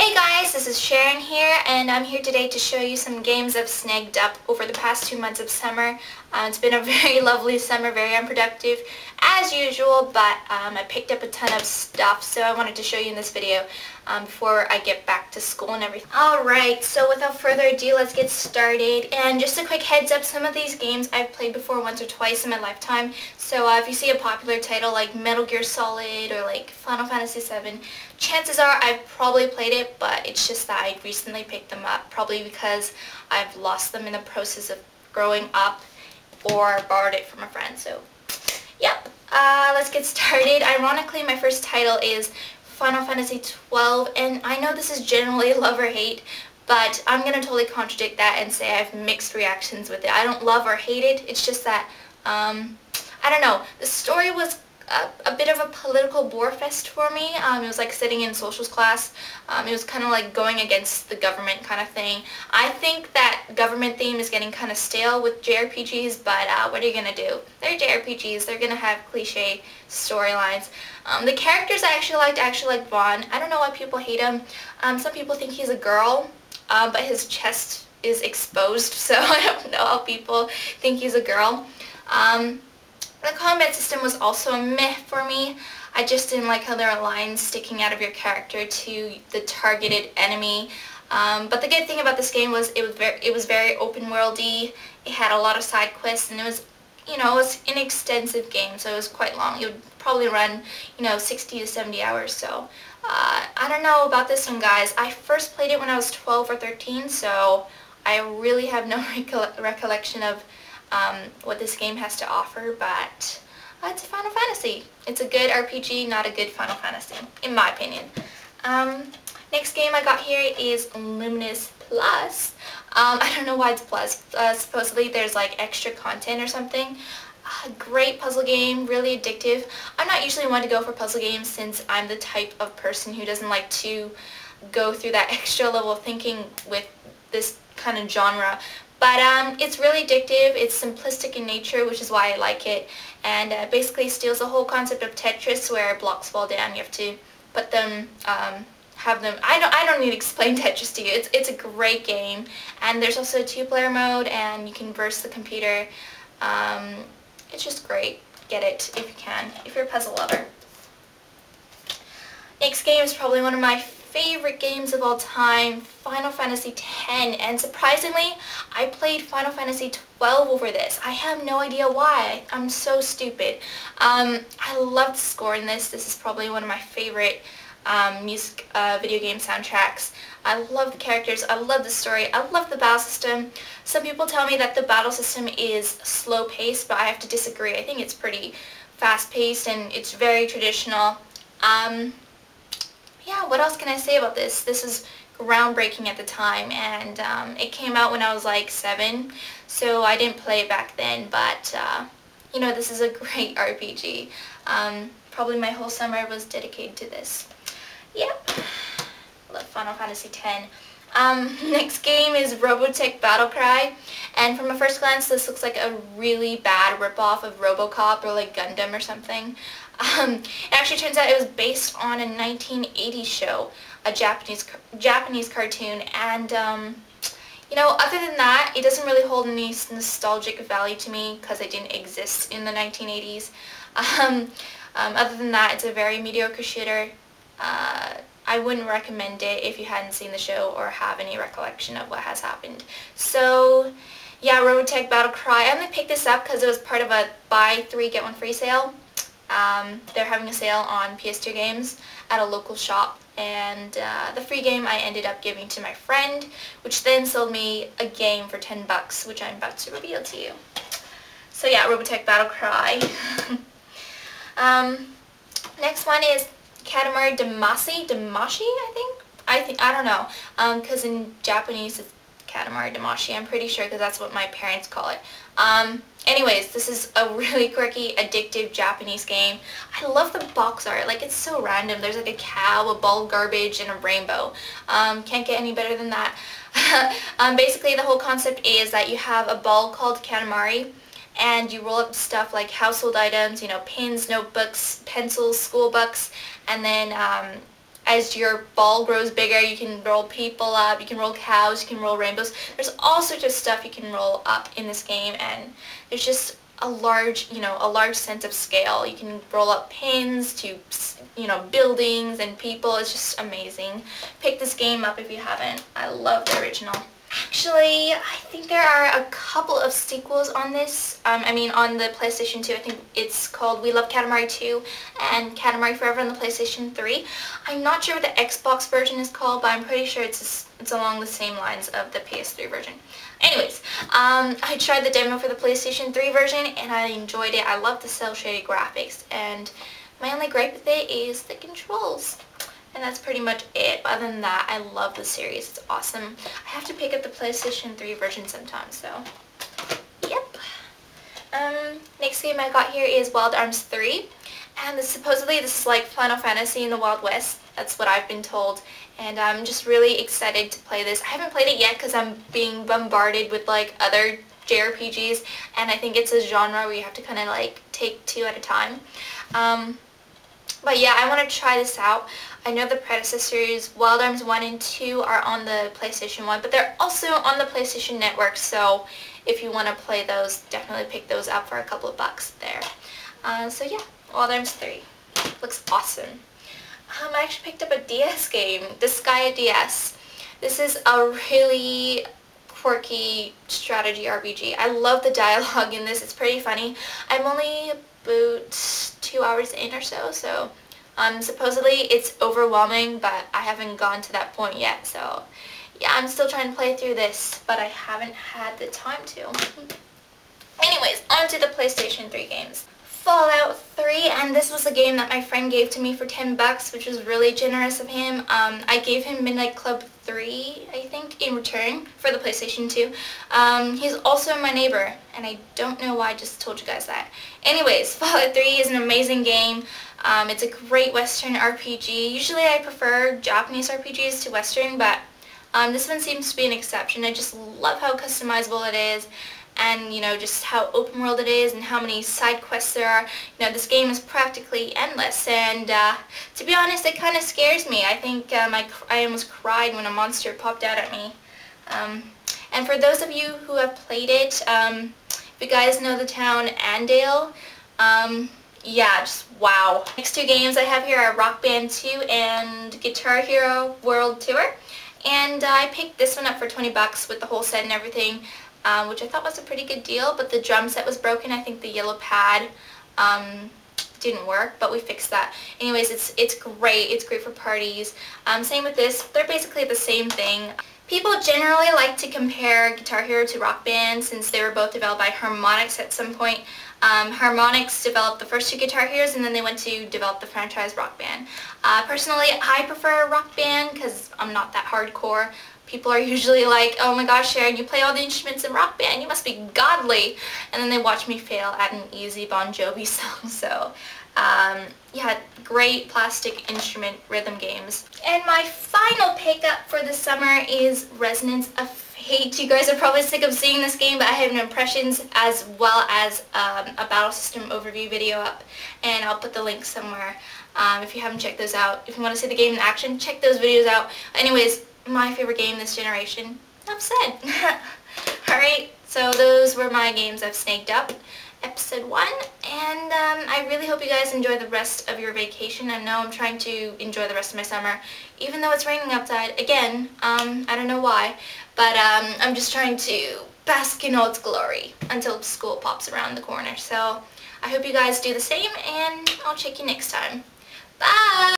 Hey guys, this is Sharon here, and I'm here today to show you some games I've snagged up over the past 2 months of summer. It's been a very lovely summer, very unproductive as usual, but I picked up a ton of stuff, so I wanted to show you in this video before I get back to school and everything. Alright, so without further ado, let's get started. And just a quick heads up, some of these games I've played before once or twice in my lifetime, so if you see a popular title like Metal Gear Solid or like Final Fantasy VII, chances are I've probably played it, but it's just that I recently picked them up, probably because I've lost them in the process of growing up or borrowed it from a friend. So, yep. Let's get started. Ironically, my first title is Final Fantasy XII, and I know this is generally love or hate, but I'm going to totally contradict that and say I have mixed reactions with it. I don't love or hate it, it's just that, I don't know, the story was a bit of a political bore fest for me. It was like sitting in socials class. It was kind of like going against the government kind of thing. I think that government theme is getting kind of stale with JRPGs, but what are you going to do? They're JRPGs. They're going to have cliche storylines. The characters I actually liked Yawn. I don't know why people hate him. Some people think he's a girl, but his chest is exposed, so I don't know how people think he's a girl. The combat system was also a meh for me. I just didn't like how there are lines sticking out of your character to the targeted enemy. But the good thing about this game was it was very open worldy. It had a lot of side quests, and it was, you know, it was an extensive game, so it was quite long. It would probably run, you know, 60 to 70 hours. So I don't know about this one, guys. I first played it when I was 12 or 13, so I really have no recollection of what this game has to offer, but it's a Final Fantasy. It's a good RPG, not a good Final Fantasy, in my opinion. Next game I got here is Luminous Plus. I don't know why it's plus. Supposedly there's like extra content or something. Great puzzle game, really addictive. I'm not usually one to go for puzzle games since I'm the type of person who doesn't like to go through that extra level of thinking with this kind of genre. But it's really addictive, it's simplistic in nature, which is why I like it, and basically steals the whole concept of Tetris, where blocks fall down, you have to put them, have them, I don't need to explain Tetris to you. It's a great game, and there's also a 2-player mode, and you can verse the computer. It's just great. Get it if you can, if you're a puzzle lover. Next game is probably one of my favorite games of all time, Final Fantasy X, and surprisingly, I played Final Fantasy XII over this. I have no idea why. I'm so stupid. I love the score in this. This is probably one of my favorite video game soundtracks. I love the characters, I love the story, I love the battle system. Some people tell me that the battle system is slow-paced, but I have to disagree. I think it's pretty fast-paced and it's very traditional. Yeah, what else can I say about this? This is groundbreaking at the time, and it came out when I was like 7, so I didn't play it back then, but you know, this is a great RPG. Probably my whole summer was dedicated to this. Yep, love Final Fantasy X. Next game is Robotech Battlecry, and from a first glance this looks like a really bad ripoff of RoboCop or like Gundam or something. It actually turns out it was based on a 1980s show, a Japanese cartoon, and you know, other than that, it doesn't really hold any nostalgic value to me because it didn't exist in the 1980s. Other than that, it's a very mediocre shooter. I wouldn't recommend it if you hadn't seen the show or have any recollection of what has happened. So, yeah, Robotech Battlecry. I'm going to pick this up because it was part of a buy 3 get 1 free sale. They're having a sale on PS2 games at a local shop, and the free game I ended up giving to my friend, which then sold me a game for 10 bucks, which I'm about to reveal to you. So yeah, Robotech Battlecry. Next one is Katamari Damacy, I don't know, because in Japanese it's Katamari Damacy, I'm pretty sure, because that's what my parents call it. Anyways, this is a really quirky, addictive Japanese game. I love the box art, like it's so random. There's like a cow, a ball of garbage, and a rainbow. Can't get any better than that. Basically the whole concept is that you have a ball called Katamari, and you roll up stuff like household items, you know, pins, notebooks, pencils, school books, and then as your ball grows bigger, you can roll people up, you can roll cows, you can roll rainbows. There's all sorts of stuff you can roll up in this game, and there's just a large sense of scale. You can roll up pins to, buildings and people. It's just amazing. Pick this game up if you haven't. I love the original. Actually, I think there are a couple of sequels on this. On the PlayStation 2, I think it's called We Love Katamari 2 and Katamari Forever on the PlayStation 3. I'm not sure what the Xbox version is called, but I'm pretty sure it's along the same lines of the PS3 version. Anyways, I tried the demo for the PlayStation 3 version and I enjoyed it. I love the cel-shaded graphics, and my only gripe with it is the controls. And that's pretty much it. Other than that, I love the series. It's awesome. I have to pick up the PlayStation 3 version sometime, so yep. Next game I got here is Wild Arms 3. And supposedly this is like Final Fantasy in the Wild West. That's what I've been told. And I'm just really excited to play this. I haven't played it yet because I'm being bombarded with like other JRPGs. And I think it's a genre where you have to kind of like take two at a time. But yeah, I want to try this out. I know the predecessors, Wild Arms 1 and 2, are on the PlayStation 1, but they're also on the PlayStation Network, so if you want to play those, definitely pick those up for a couple of bucks there. So yeah, Wild Arms 3. Looks awesome. I actually picked up a DS game, Disgaea DS. This is a really quirky strategy RPG. I love the dialogue in this. It's pretty funny. I'm only about 2 hours in or so, supposedly it's overwhelming, but I haven't gone to that point yet, so yeah, I'm still trying to play through this, but I haven't had the time to. Anyways, on to the PlayStation 3 games. Fallout 3, and this was a game that my friend gave to me for 10 bucks, which was really generous of him. I gave him Midnight Club 3, I think, in return for the PlayStation 2. He's also my neighbor, and I don't know why I just told you guys that. Anyways, Fallout 3 is an amazing game. It's a great Western RPG. Usually I prefer Japanese RPGs to Western, but this one seems to be an exception. I just love how customizable it is, and just how open world it is and how many side quests there are. This game is practically endless, and to be honest, it kind of scares me. I think I almost cried when a monster popped out at me. And for those of you who have played it, if you guys know the town Andale, yeah, just wow. Next two games I have here are Rock Band 2 and Guitar Hero World Tour, and I picked this one up for 20 bucks with the whole set and everything. Which I thought was a pretty good deal, but the drum set was broken. I think the yellow pad didn't work, but we fixed that. Anyways, it's great. It's great for parties. Same with this. They're basically the same thing. People generally like to compare Guitar Hero to Rock Band since they were both developed by Harmonix at some point. Harmonix developed the first two Guitar Heroes, and then they went to develop the franchise Rock Band. Personally, I prefer Rock Band because I'm not that hardcore. People are usually like, oh my gosh, Sharon, you play all the instruments in Rock Band, you must be godly. And then they watch me fail at an easy Bon Jovi song. So, yeah, great plastic instrument rhythm games. And my final pickup for the summer is Resonance of Fate. You guys are probably sick of seeing this game, but I have an impressions as well as a battle system overview video up. And I'll put the link somewhere if you haven't checked those out. If you want to see the game in action, check those videos out. Anyways, my favorite game this generation. Enough said. Alright, so those were my games I've snagged up. Episode 1, and I really hope you guys enjoy the rest of your vacation. I know I'm trying to enjoy the rest of my summer, even though it's raining outside. Again, I don't know why, but I'm just trying to bask in all its glory until school pops around the corner. So I hope you guys do the same, and I'll check you next time. Bye!